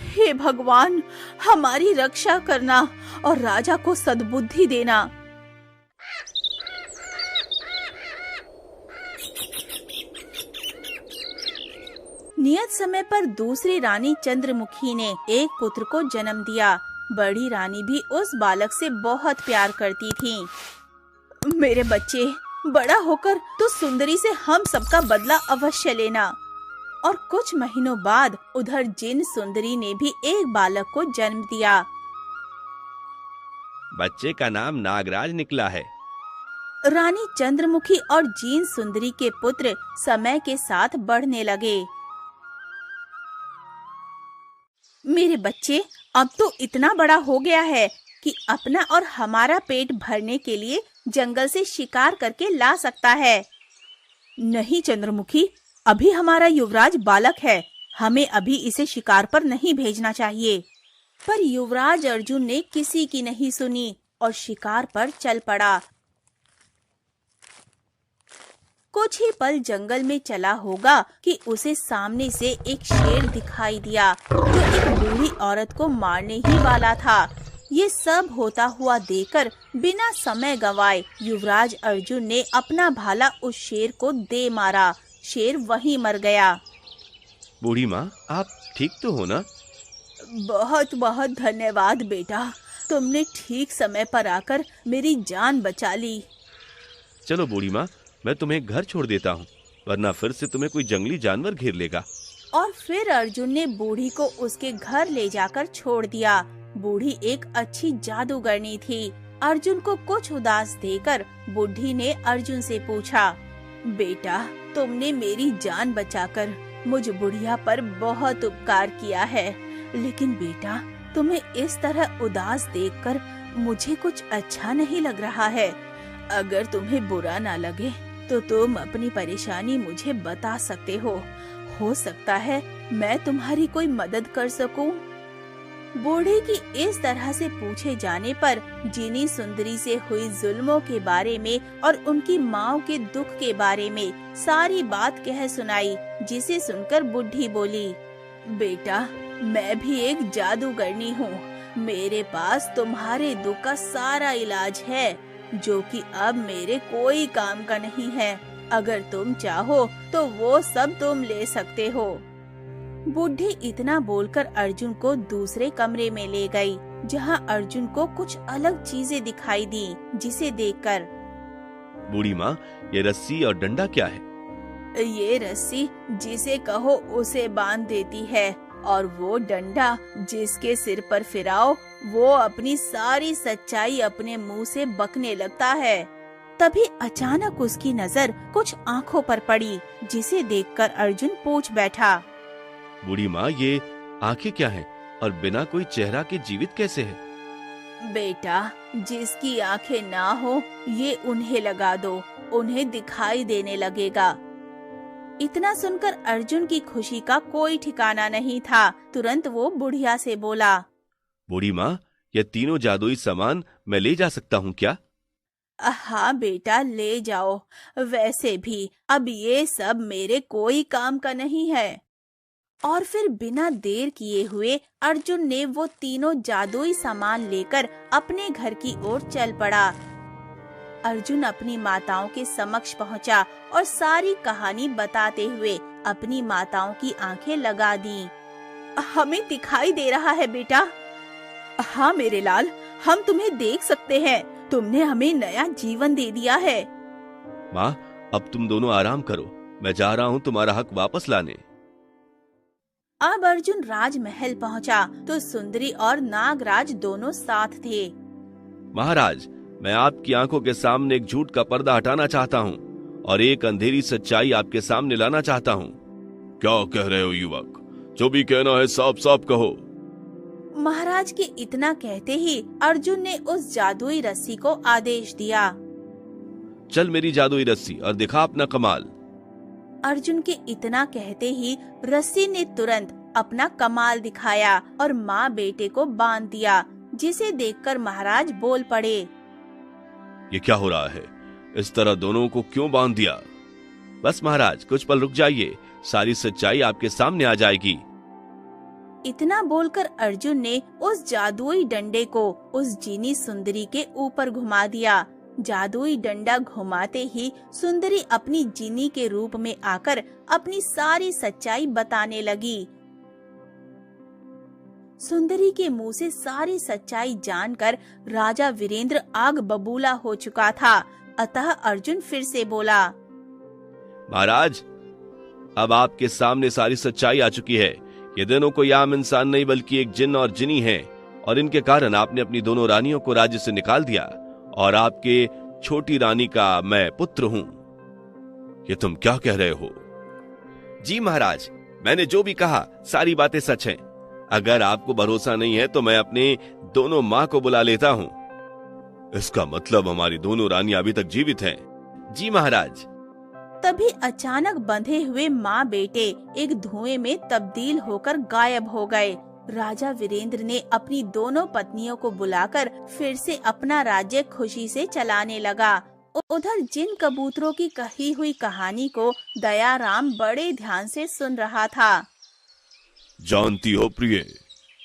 हे भगवान, हमारी रक्षा करना और राजा को सद्बुद्धि देना। नियत समय पर दूसरी रानी चंद्रमुखी ने एक पुत्र को जन्म दिया। बड़ी रानी भी उस बालक से बहुत प्यार करती थी। मेरे बच्चे, बड़ा होकर तो सुंदरी से हम सबका बदला अवश्य लेना। और कुछ महीनों बाद उधर जिन सुंदरी ने भी एक बालक को जन्म दिया। बच्चे का नाम नागराज निकला है। रानी चंद्रमुखी और जीन सुंदरी के पुत्र समय के साथ बढ़ने लगे। मेरे बच्चे, अब तो इतना बड़ा हो गया है कि अपना और हमारा पेट भरने के लिए जंगल से शिकार करके ला सकता है। नहीं चंद्रमुखी, अभी हमारा युवराज बालक है, हमें अभी इसे शिकार पर नहीं भेजना चाहिए। पर युवराज अर्जुन ने किसी की नहीं सुनी और शिकार पर चल पड़ा। कुछ ही पल जंगल में चला होगा कि उसे सामने से एक शेर दिखाई दिया, जो एक बूढ़ी औरत को मारने ही वाला था। ये सब होता हुआ देखकर बिना समय गंवाए युवराज अर्जुन ने अपना भाला उस शेर को दे मारा। शेर वहीं मर गया। बूढ़ी माँ, आप ठीक तो हो ना? बहुत बहुत धन्यवाद बेटा, तुमने ठीक समय पर आकर मेरी जान बचा ली। चलो बूढ़ी माँ, मैं तुम्हें घर छोड़ देता हूँ, वरना फिर से तुम्हें कोई जंगली जानवर घेर लेगा। और फिर अर्जुन ने बूढ़ी को उसके घर ले जाकर छोड़ दिया। बूढ़ी एक अच्छी जादूगरनी थी। अर्जुन को कुछ उदास देकर बूढ़ी ने अर्जुन से पूछा, बेटा, तुमने मेरी जान बचाकर मुझ बुढ़िया पर बहुत उपकार किया है, लेकिन बेटा, तुम्हें इस तरह उदास देखकर मुझे कुछ अच्छा नहीं लग रहा है। अगर तुम्हें बुरा ना लगे तो तुम अपनी परेशानी मुझे बता सकते हो सकता है मैं तुम्हारी कोई मदद कर सकूं। बूढ़े की इस तरह से पूछे जाने पर जीनी सुंदरी से हुई जुल्मों के बारे में और उनकी माँ के दुख के बारे में सारी बात कह सुनाई, जिसे सुनकर बुढ़ी बोली, बेटा, मैं भी एक जादूगरनी हूँ। मेरे पास तुम्हारे दुख का सारा इलाज है, जो कि अब मेरे कोई काम का नहीं है। अगर तुम चाहो तो वो सब तुम ले सकते हो। बुढ़ी इतना बोलकर अर्जुन को दूसरे कमरे में ले गई, जहां अर्जुन को कुछ अलग चीजें दिखाई दी, जिसे देखकर, बूढ़ी माँ, ये रस्सी और डंडा क्या है? ये रस्सी जिसे कहो उसे बांध देती है, और वो डंडा जिसके सिर पर फिराओ वो अपनी सारी सच्चाई अपने मुंह से बकने लगता है। तभी अचानक उसकी नजर कुछ आँखों पर पड़ी, जिसे देखकर अर्जुन पूछ बैठा, बूढ़ी माँ, ये आंखें क्या हैं और बिना कोई चेहरा के जीवित कैसे है? बेटा, जिसकी आंखें ना हो ये उन्हें लगा दो, उन्हें दिखाई देने लगेगा। इतना सुनकर अर्जुन की खुशी का कोई ठिकाना नहीं था। तुरंत वो बुढ़िया से बोला, बूढ़ी माँ, ये तीनों जादुई सामान मैं ले जा सकता हूँ क्या? हाँ बेटा, ले जाओ। वैसे भी अब ये सब मेरे कोई काम का नहीं है। और फिर बिना देर किए हुए अर्जुन ने वो तीनों जादुई सामान लेकर अपने घर की ओर चल पड़ा। अर्जुन अपनी माताओं के समक्ष पहुंचा और सारी कहानी बताते हुए अपनी माताओं की आंखें लगा दी। हमें दिखाई दे रहा है बेटा। हाँ मेरे लाल, हम तुम्हें देख सकते हैं। तुमने हमें नया जीवन दे दिया है। माँ, अब तुम दोनों आराम करो, मैं जा रहा हूँ तुम्हारा हक वापस लाने। अब अर्जुन राजमहल पहुंचा तो सुंदरी और नागराज दोनों साथ थे। महाराज, मैं आपकी आंखों के सामने एक झूठ का पर्दा हटाना चाहता हूँ और एक अंधेरी सच्चाई आपके सामने लाना चाहता हूँ। क्या कह रहे हो युवक? जो भी कहना है साफ साफ कहो। महाराज के इतना कहते ही अर्जुन ने उस जादुई रस्सी को आदेश दिया। चल मेरी जादुई रस्सी और दिखा अपना कमाल। अर्जुन के इतना कहते ही रस्सी ने तुरंत अपना कमाल दिखाया और माँ बेटे को बांध दिया, जिसे देखकर महाराज बोल पड़े। ये क्या हो रहा है? इस तरह दोनों को क्यों बांध दिया? बस महाराज, कुछ पल रुक जाइए, सारी सच्चाई आपके सामने आ जाएगी। इतना बोलकर अर्जुन ने उस जादुई डंडे को उस जीनी सुंदरी के ऊपर घुमा दिया। जादुई डंडा घुमाते ही सुंदरी अपनी जीनी के रूप में आकर अपनी सारी सच्चाई बताने लगी। सुंदरी के मुंह से सारी सच्चाई जानकर राजा वीरेंद्र आग बबूला हो चुका था। अतः अर्जुन फिर से बोला। महाराज, अब आपके सामने सारी सच्चाई आ चुकी है। ये दोनों कोई आम इंसान नहीं बल्कि एक जिन्न और जिनी है, और इनके कारण आपने अपनी दोनों रानियों को राज्य से निकाल दिया और आपके छोटी रानी का मैं पुत्र हूँ। ये तुम क्या कह रहे हो? जी महाराज, मैंने जो भी कहा सारी बातें सच हैं। अगर आपको भरोसा नहीं है तो मैं अपने दोनों माँ को बुला लेता हूँ। इसका मतलब हमारी दोनों रानियां अभी तक जीवित हैं। जी महाराज। तभी अचानक बंधे हुए माँ बेटे एक धुएं में तब्दील होकर गायब हो गए। राजा वीरेंद्र ने अपनी दोनों पत्नियों को बुलाकर फिर से अपना राज्य खुशी से चलाने लगा। उधर जिन कबूतरों की कही हुई कहानी को दयाराम बड़े ध्यान से सुन रहा था। जानती हो प्रिय,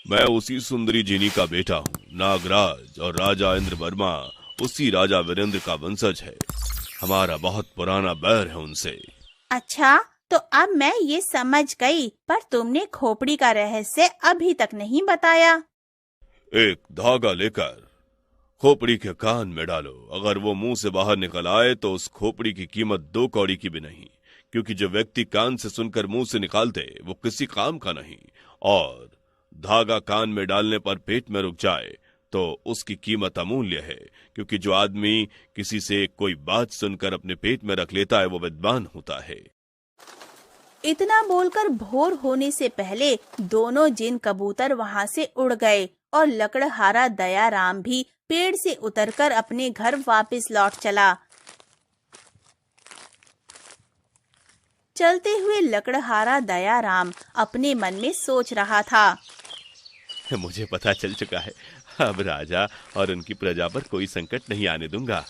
मैं उसी सुंदरी जिनी का बेटा हूँ, नागराज, और राजा इंद्र वर्मा उसी राजा वीरेंद्र का वंशज है। हमारा बहुत पुराना बैर है उनसे। अच्छा, तो अब मैं ये समझ गई, पर तुमने खोपड़ी का रहस्य अभी तक नहीं बताया। एक धागा लेकर खोपड़ी के कान में डालो। अगर वो मुंह से बाहर निकल आए तो उस खोपड़ी की कीमत 2 कौड़ी की भी नहीं, क्योंकि जो व्यक्ति कान से सुनकर मुंह से निकाल दे वो किसी काम का नहीं, और धागा कान में डालने पर पेट में रुक जाए तो उसकी कीमत अमूल्य है, क्योंकि जो आदमी किसी से कोई बात सुनकर अपने पेट में रख लेता है वो विद्वान होता है। इतना बोलकर भोर होने से पहले दोनों जिन कबूतर वहां से उड़ गए और लकड़हारा दयाराम भी पेड़ से उतरकर अपने घर वापस लौट चला। चलते हुए लकड़हारा दयाराम अपने मन में सोच रहा था। मुझे पता चल चुका है, अब राजा और उनकी प्रजा पर कोई संकट नहीं आने दूंगा।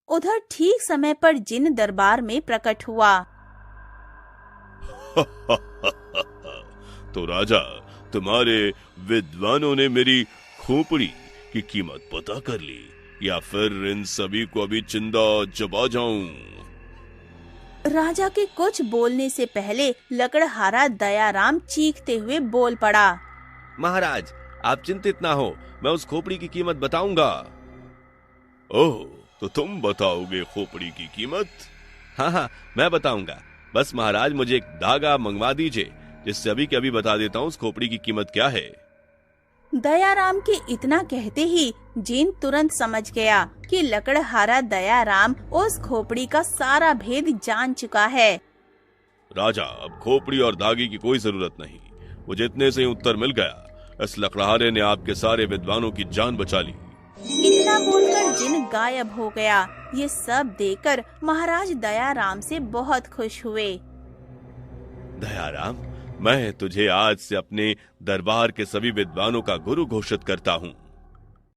उधर ठीक समय पर जिन दरबार में प्रकट हुआ। तो राजा, तुम्हारे विद्वानों ने मेरी खोपड़ी की कीमत पता कर ली, या फिर इन सभी को अभी चिंदा चबा जाऊं? राजा के कुछ बोलने से पहले लकड़हारा दयाराम चीखते हुए बोल पड़ा। महाराज, आप चिंतित ना हो, मैं उस खोपड़ी की कीमत बताऊंगा। ओह, तो तुम बताओगे खोपड़ी की कीमत? हाँ, मैं बताऊंगा। बस महाराज, मुझे एक धागा मंगवा दीजिए, जिससे अभी के अभी बता देता हूँ उस खोपड़ी की कीमत क्या है। दयाराम के इतना कहते ही जिन तुरंत समझ गया कि लकड़हारा दयाराम उस खोपड़ी का सारा भेद जान चुका है। राजा, अब खोपड़ी और धागे की कोई जरूरत नहीं, मुझे इतने से ही उत्तर मिल गया। इस लकड़हारे ने आपके सारे विद्वानों की जान बचा ली। इतना बोलकर जिन गायब हो गया। ये सब देखकर महाराज दयाराम से बहुत खुश हुए। दयाराम, मैं तुझे आज से अपने दरबार के सभी विद्वानों का गुरु घोषित करता हूँ।